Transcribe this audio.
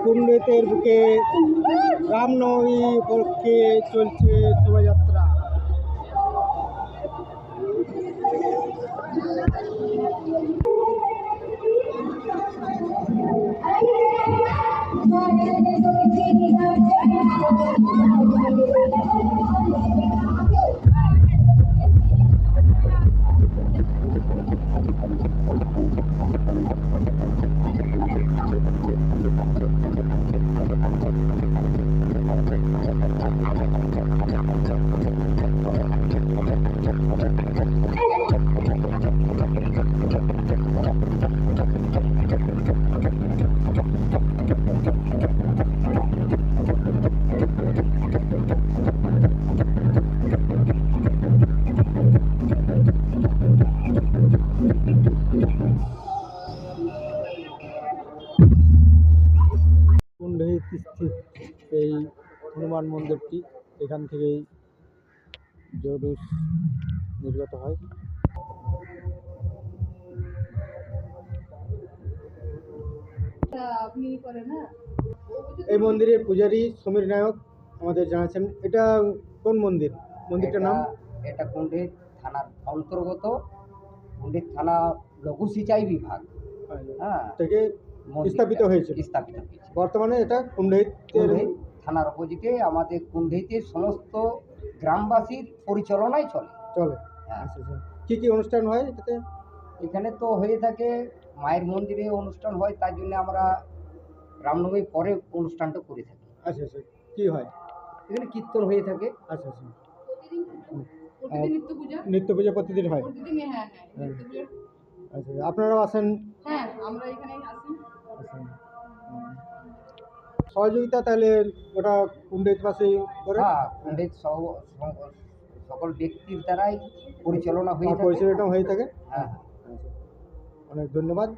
কুণ্ডেতের বুকে রামনবমী উপলক্ষে চলছে শোভাযাত্রা। কুণ্ডহিতে স্থিত এই হনুমান মন্দিরটি, এখান থেকেই জৌলুস নির্গত হয়। এই মন্দিরের পূজারী সমীর নায়ক আমাদের জানাচ্ছেন, এটা কোন মন্দির? মন্দিরটার নাম? এটা কুণ্ডহিত থানার অন্তর্গত, কুণ্ডহিত থানা লঘু সিঁচাই বিভাগ থেকে স্থাপিত হয়েছে। বর্তমানে এটা কুণ্ডহিত থানার অপোজিটে আমাদের কুণ্ডহিতের সমস্ত গ্রামবাসীর পরিচালনায় চলে। আচ্ছা, কি কি অনুষ্ঠান হয় এটাতে? এখানে তো হয়ে থাকে মায়ের মন্দিরে অনুষ্ঠান হয়, তার জন্য আমরা রামনবমীর পরে অনুষ্ঠানটা করে থাকি। আচ্ছা, কি হয় এখানে? কীর্তন হয়ে থাকে। আচ্ছা, নিত্য পূজা প্রতিদিন হয়। আচ্ছা, আপনারাও আসেন? হ্যাঁ, আমরা এখানেই আসি। সহযোগিতা তাহলে ওটা কুণ্ডহিতবাসী করে? হ্যাঁ, কুণ্ডহিত সকল ব্যক্তির দ্বারাই পরিচালনা হয়ে থাকে। হ্যাঁ, অনেক ধন্যবাদ।